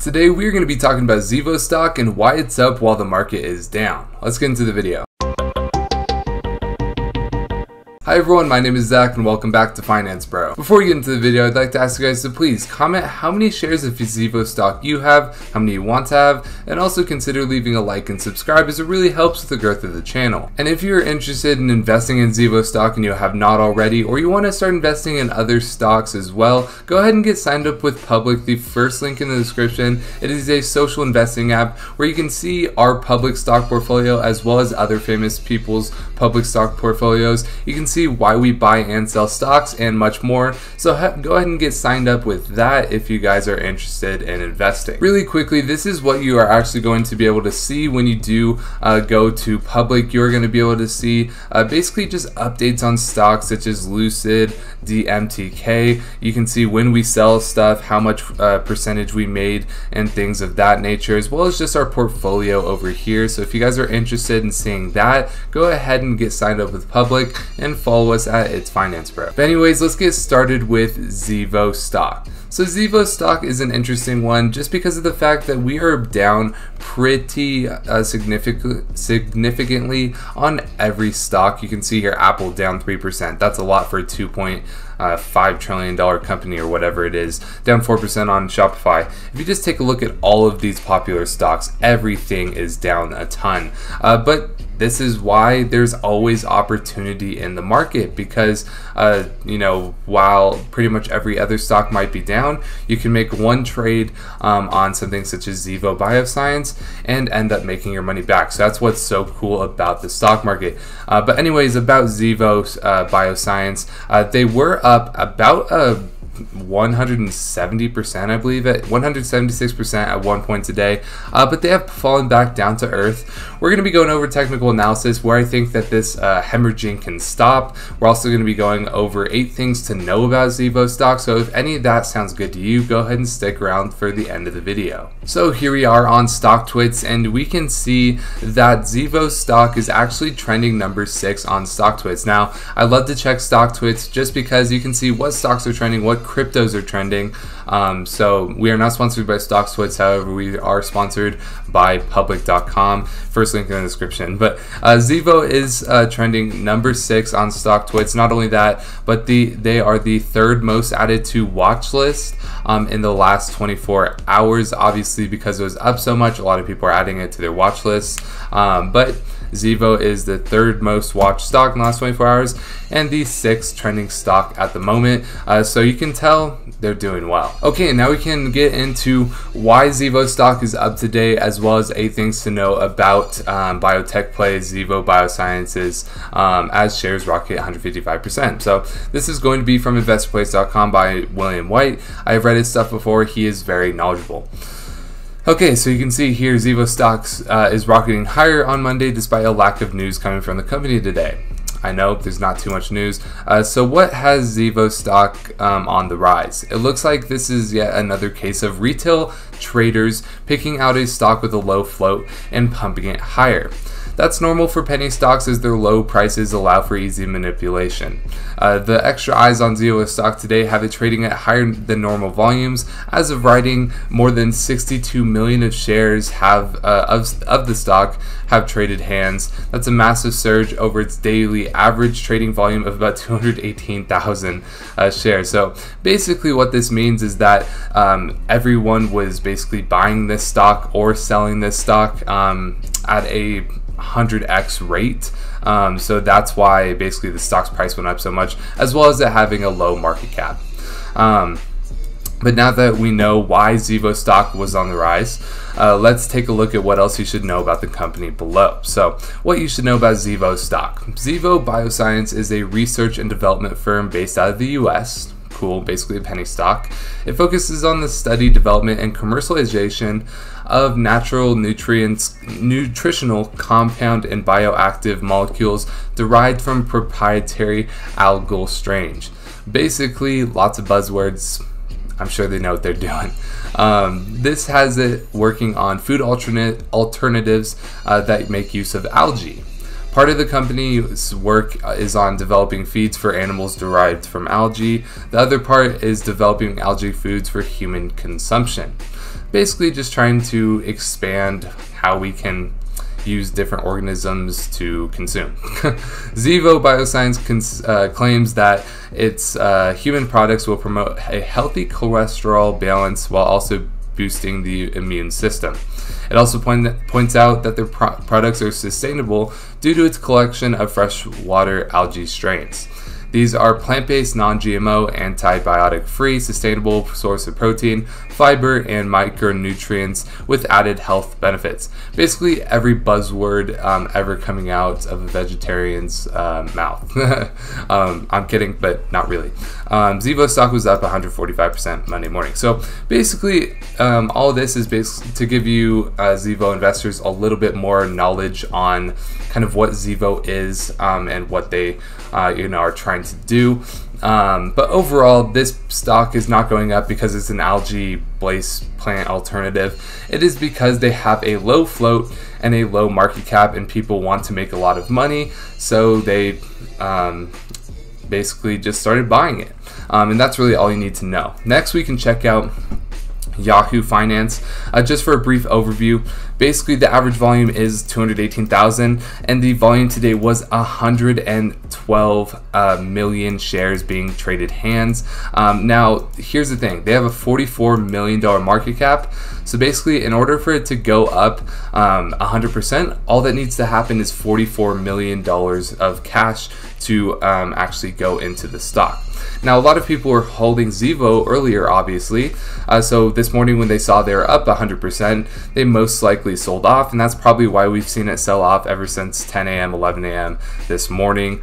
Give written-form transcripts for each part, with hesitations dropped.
Today we're going to be talking about ZIVO stock and why it's up while the market is down. Let's get into the video. Hi everyone, my name is Zach and welcome back to Finance Bro. Before we get into the video, I'd like to ask you guys to please comment how many shares of ZIVO stock you have, how many you want to have, and also consider leaving a like and subscribe as it really helps with the growth of the channel. And if you're interested in investing in ZIVO stock and you have not already, or you want to start investing in other stocks as well, go ahead and get signed up with Public, the first link in the description. It is a social investing app where you can see our public stock portfolio as well as other famous people's public stock portfolios. You can see why we buy and sell stocks and much more, so go ahead and get signed up with that if you guys are interested in investing. Really quickly, this is what you are actually going to be able to see when you do go to Public. You're going to be able to see basically just updates on stocks such as Lucid, DMTK. You can see when we sell stuff, how much percentage we made, and things of that nature, as well as just our portfolio over here. So if you guys are interested in seeing that, go ahead and get signed up with Public and follow us at It's Finance Bro. But anyways, let's get started with ZIVO stock. So ZIVO stock is an interesting one just because of the fact that we are down pretty significantly on every stock. You can see here Apple down 3%. That's a lot for a $2.5 trillion company or whatever it is. Down 4% on Shopify. If you just take a look at all of these popular stocks, everything is down a ton. But this is why there's always opportunity in the market because, you know, while pretty much every other stock might be down, you can make one trade on something such as ZIVO Bioscience and end up making your money back. So that's what's so cool about the stock market. But anyways, about ZIVO Bioscience, they were up about 170%, I believe, at 176% at one point today, but they have fallen back down to earth. We're going to be going over technical analysis where I think that this hemorrhaging can stop. We're also going to be going over 8 things to know about ZIVO stock, so if any of that sounds good to you, go ahead and stick around for the end of the video. So here we are on StockTwits, and we can see that ZIVO stock is actually trending number 6 on StockTwits. Now, I love to check StockTwits just because you can see what stocks are trending, what cryptos are trending. So we are not sponsored by StockTwits, however we are sponsored by public.com, first link in the description. But ZIVO is trending number 6 on StockTwits. Not only that, but they are the 3rd most added to watch list in the last 24 hours. Obviously, because it was up so much, a lot of people are adding it to their watch list. But ZIVO is the 3rd most watched stock in the last 24 hours and the 6th trending stock at the moment. So you can tell they're doing well. Okay, now we can get into why ZIVO stock is up today, as well as 8 things to know about biotech plays, ZIVO Biosciences, as shares rocket 155%. So this is going to be from investorplace.com by William White. I've read his stuff before. He is very knowledgeable. Okay, so you can see here ZIVO stocks is rocketing higher on Monday despite a lack of news coming from the company today. I know there's not too much news. So what has ZIVO stock on the rise? It looks like this is yet another case of retail traders picking out a stock with a low float and pumping it higher. That's normal for penny stocks as their low prices allow for easy manipulation. The extra eyes on ZIVO stock today have it trading at higher than normal volumes. As of writing, more than 62 million of shares have of the stock have traded hands. That's a massive surge over its daily average trading volume of about 218,000 shares. So basically what this means is that everyone was basically buying this stock or selling this stock at a 100x rate. So that's why basically the stock's price went up so much, as well as it having a low market cap. But now that we know why ZIVO stock was on the rise, let's take a look at what else you should know about the company below. So what you should know about ZIVO stock. ZIVO Bioscience is a research and development firm based out of the US. Cool, basically a penny stock. It focuses on the study, development, and commercialization of natural nutritional compound and bioactive molecules derived from proprietary algal strains. Basically, lots of buzzwords. I'm sure they know what they're doing. This has it working on food alternatives that make use of algae. Part of the company's work is on developing feeds for animals derived from algae. The other part is developing algae foods for human consumption. basically just trying to expand how we can use different organisms to consume. ZIVO Bioscience claims that its human products will promote a healthy cholesterol balance while also boosting the immune system. It also points out that their products are sustainable due to its collection of freshwater algae strains. These are plant-based, non-GMO, antibiotic-free, sustainable source of protein, fiber, and micronutrients with added health benefits. Basically, every buzzword ever coming out of a vegetarian's mouth. I'm kidding, but not really. ZIVO stock was up 145% Monday morning. So basically, all of this is basically to give you ZIVO investors a little bit more knowledge on kind of what ZIVO is and what they are trying to do. But overall, this stock is not going up because it's an algae-based plant alternative. It is because they have a low float and a low market cap, and people want to make a lot of money, so they basically just started buying it. And that's really all you need to know. Next, we can check out Yahoo Finance. Just for a brief overview, basically the average volume is 218,000, and the volume today was 112 million shares being traded hands. Now here's the thing, they have a $44 million market cap, so basically in order for it to go up 100%, all that needs to happen is $44 million of cash to actually go into the stock. Now, a lot of people were holding ZIVO earlier, obviously, so this morning when they saw they were up 100%, they most likely sold off, and that's probably why we've seen it sell off ever since 10 a.m., 11 a.m. this morning.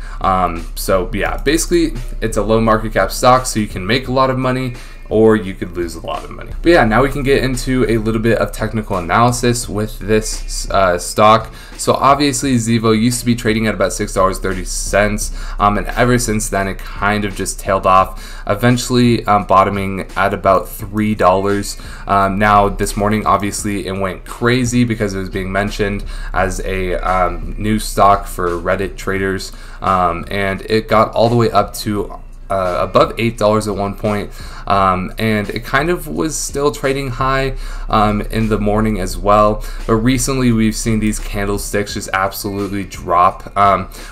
So yeah, basically it's a low market cap stock, so you can make a lot of money, or you could lose a lot of money. But yeah, now we can get into a little bit of technical analysis with this stock. So obviously ZIVO used to be trading at about $6.30, and ever since then it kind of just tailed off, eventually bottoming at about $3. Now this morning obviously it went crazy because it was being mentioned as a new stock for Reddit traders, and it got all the way up to above $8 at one point, and it kind of was still trading high in the morning as well, but recently we've seen these candlesticks just absolutely drop.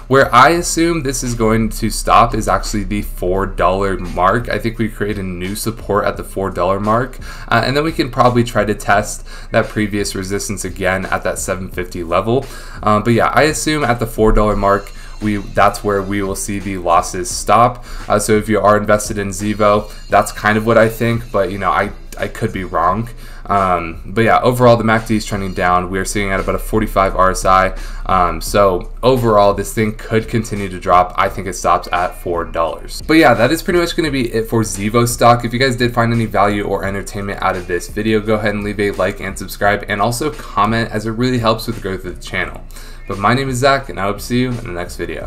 Where I assume this is going to stop is actually the $4 mark. I think we create a new support at the $4 mark, and then we can probably try to test that previous resistance again at that $7.50 level. But yeah, I assume at the $4 mark that's where we will see the losses stop. So if you are invested in ZIVO, that's kind of what I think, but you know, I could be wrong. But yeah, overall the MACD is trending down. We are sitting at about a 45 RSI. So overall this thing could continue to drop. I think it stops at $4. But yeah, that is pretty much going to be it for ZIVO stock. If you guys did find any value or entertainment out of this video, go ahead and leave a like and subscribe, and also comment, as it really helps with the growth of the channel. But my name is Zach, and I hope to see you in the next video.